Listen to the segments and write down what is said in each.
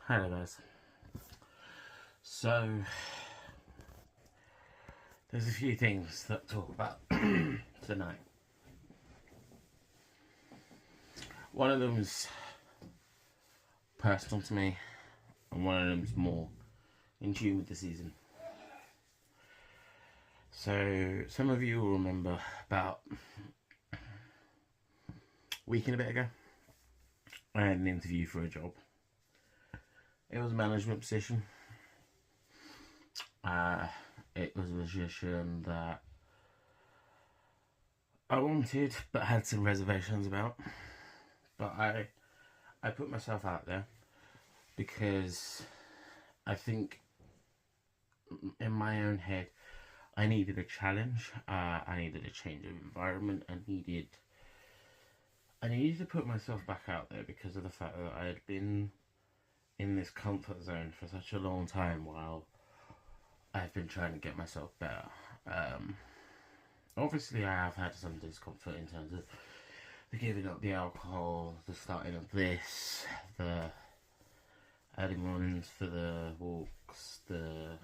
Hello guys. So there's a few things that talk about tonight. One of them's personal to me, and one of them's more in tune with the season. So some of you will remember about a week and a bit ago, I had an interview for a job. It was a management position. It was a position that I wanted but had some reservations about. But I put myself out there because I think in my own head I needed a challenge. I needed a change of environment. I needed to put myself back out there because of the fact that I had been in this comfort zone for such a long time while I've been trying to get myself better. Obviously I have had some discomfort in terms of the giving up the alcohol, the starting of this, the early mornings for the walks, the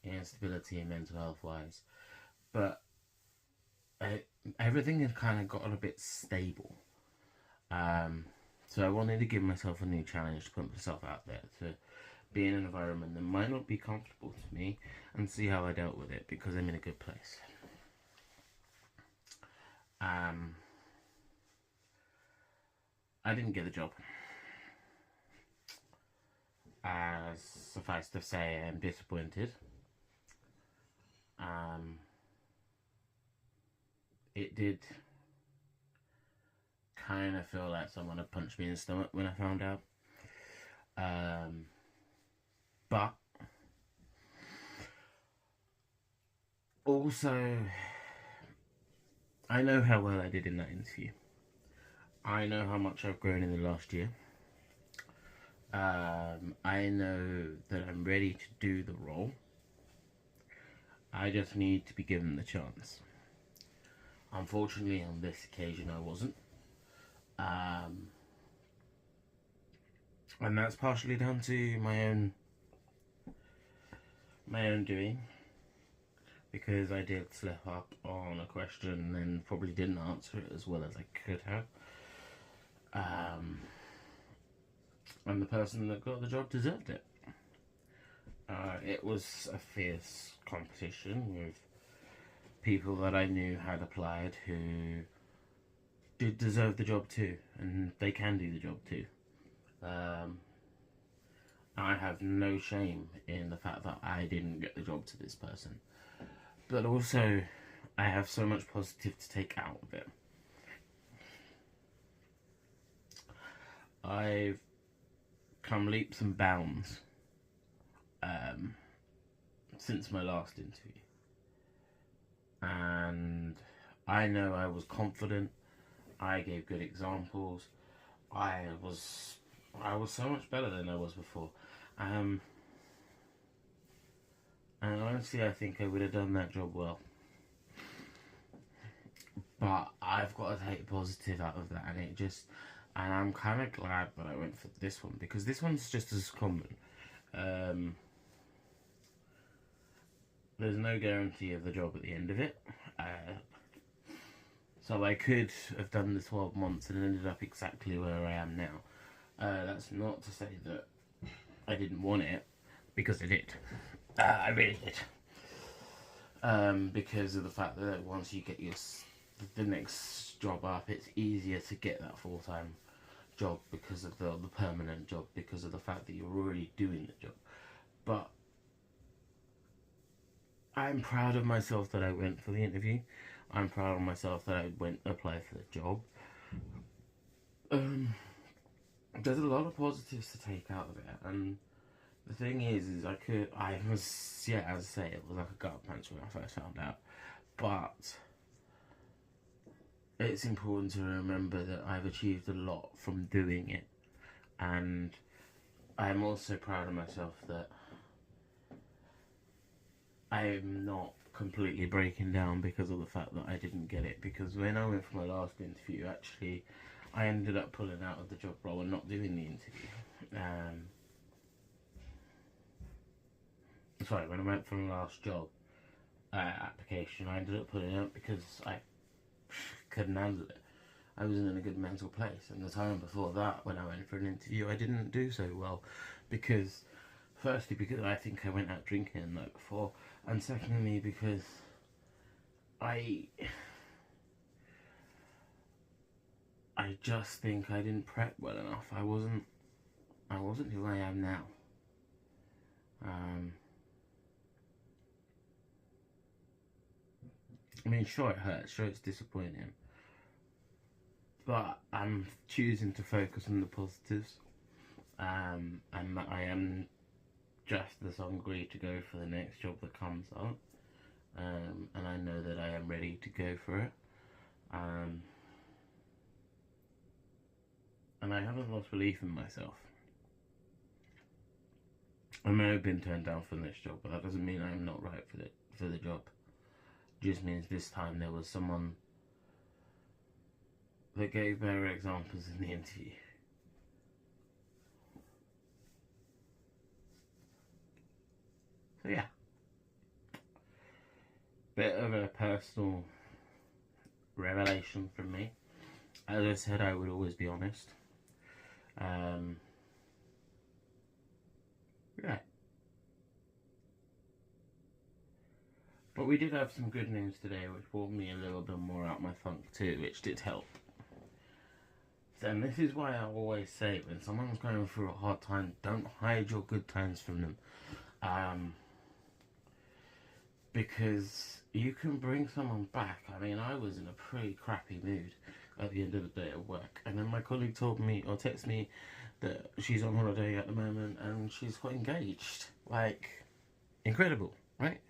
instability mental health wise, but everything had kind of gotten a bit stable. So I wanted to give myself a new challenge, to put myself out there, to be in an environment that might not be comfortable to me and see how I dealt with it, because I'm in a good place. I didn't get the job. As suffice to say, I'm disappointed. It did kind of feel like someone had punched me in the stomach when I found out. But also, I know how well I did in that interview. I know how much I've grown in the last year. I know that I'm ready to do the role. I just need to be given the chance. Unfortunately, on this occasion, I wasn't. And that's partially down to my own doing, because I did slip up on a question and probably didn't answer it as well as I could have. And the person that got the job deserved it. It was a fierce competition with people that I knew had applied who did deserve the job too, and they can do the job too. I have no shame in the fact that I didn't get the job to this person, but also I have so much positive to take out of it. I've come leaps and bounds since my last interview, and I know I was confident. I gave good examples. I was so much better than I was before. And honestly, I think I would have done that job well. But I've got to take positive out of that, and I'm kind of glad that I went for this one, because this one's just as common. There's no guarantee of the job at the end of it. So I could have done the 12 months and ended up exactly where I am now. That's not to say that I didn't want it, because I did. I really did. Because of the fact that once you get the next job up, it's easier to get that full-time job because of the permanent job, because of the fact that you're already doing the job. But I'm proud of myself that I went for the interview. I'm proud of myself that I went to apply for the job. There's a lot of positives to take out of it, and the thing is I was, yeah, as I say, it was like a gut punch when I first found out. But it's important to remember that I've achieved a lot from doing it, and I'm also proud of myself that I'm not completely breaking down because of the fact that I didn't get it. Because when I went for my last interview, actually, I ended up pulling out of the job role and not doing the interview. Um, Sorry, when I went for the last job application, I ended up putting it up because I couldn't handle it. I wasn't in a good mental place, and the time before that, when I went for an interview, I didn't do so well because, firstly, because I think I went out drinking the night before, and secondly, because I just think I didn't prep well enough. I wasn't who I am now. I mean, sure it hurts, sure it's disappointing, but I'm choosing to focus on the positives. And I am just as hungry to go for the next job that comes up. And I know that I am ready to go for it. And I haven't lost belief in myself. I may have been turned down for this job, but that doesn't mean I'm not right for the job. It just means this time there was someone that gave better examples in the interview. So yeah, bit of a personal revelation from me. As I said, I would always be honest. Yeah. But we did have some good news today, which brought me a little bit more out my funk too, which did help. And this is why I always say, when someone's going through a hard time, don't hide your good times from them. Because you can bring someone back. I mean, I was in a pretty crappy mood at the end of the day at work, and then my colleague told me, or texted me, that she's on holiday at the moment and she's got engaged. Like, incredible, right?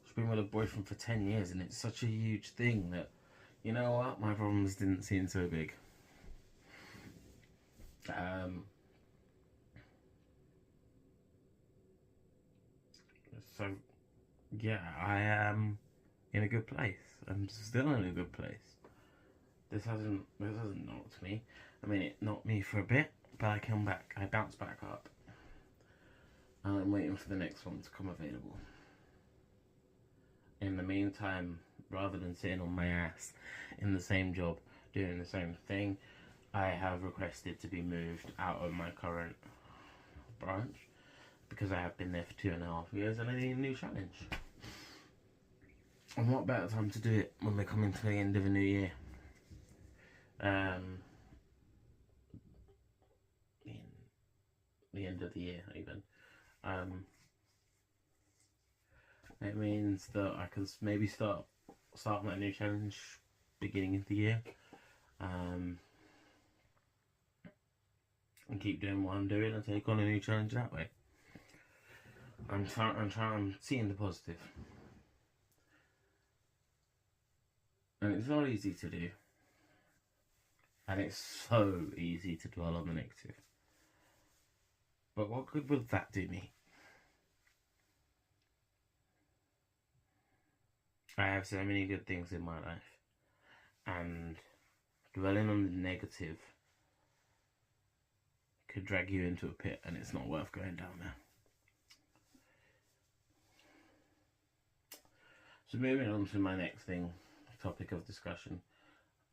She's been with a boyfriend for 10 years, and it's such a huge thing that, you know what, my problems didn't seem so big. So yeah, I am in a good place. I'm still in a good place. This hasn't knocked me. I mean, it knocked me for a bit, but I come back. I bounce back up. And I'm waiting for the next one to come available. In the meantime, rather than sitting on my ass in the same job, doing the same thing, I have requested to be moved out of my current branch because I have been there for 2.5 years and I need a new challenge. And what better time to do it when we're coming to the end of a new year? In the end of the year, even. It means that I can maybe start my new challenge beginning of the year, and keep doing what I'm doing and take on a new challenge that way. I'm seeing the positive. And it's not easy to do. And it's so easy to dwell on the negative. But what good will that do me? I have so many good things in my life. And dwelling on the negative could drag you into a pit, and it's not worth going down there. So moving on to my next topic of discussion,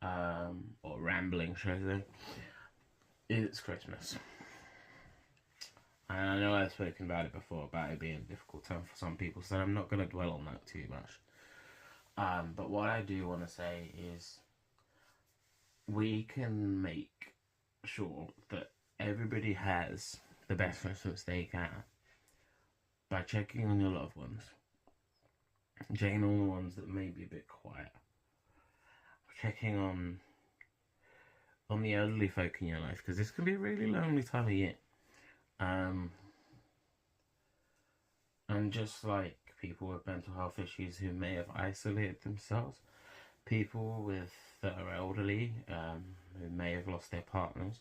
or rambling, should I say, it's Christmas. And I know I've spoken about it before, about it being a difficult time for some people, so I'm not going to dwell on that too much. But what I do want to say is, we can make sure that everybody has the best Christmas they can by checking on your loved ones, checking on the ones that may be a bit quiet, checking on the elderly folk in your life, because this can be a really lonely time of year. And just like people with mental health issues who may have isolated themselves, people that are elderly, who may have lost their partners,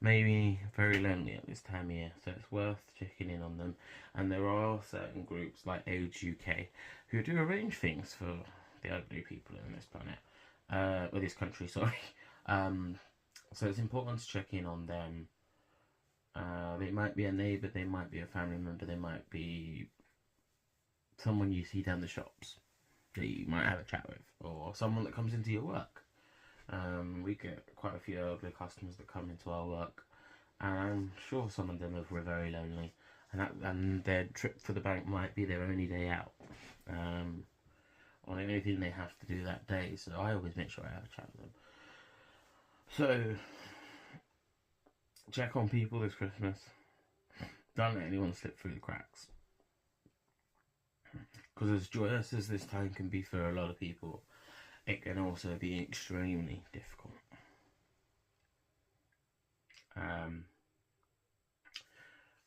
may be very lonely at this time of year, so it's worth checking in on them. And there are certain groups like Age UK who do arrange things for the elderly people in this planet, or this country, sorry. So it's important to check in on them. They might be a neighbour, they might be a family member, they might be someone you see down the shops that you might have a chat with, or someone that comes into your work. We get quite a few elderly customers that come into our work, and I'm sure some of them are very lonely, and their trip for the bank might be their only day out, or the only thing they have to do that day. So I always make sure I have a chat with them. So check on people this Christmas. Don't let anyone slip through the cracks. Because as joyous as this time can be for a lot of people, it can also be extremely difficult.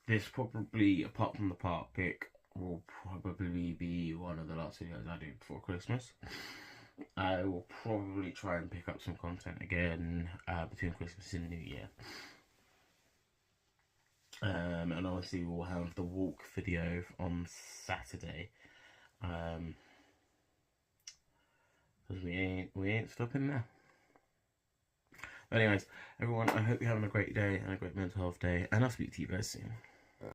This probably, apart from the park pick, will probably be one of the last videos I do before Christmas. I will probably try and pick up some content again between Christmas and New Year. And obviously we'll have the walk video on Saturday. Because we ain't stopping now. But anyways, everyone, I hope you're having a great day and a great mental health day, and I'll speak to you guys soon.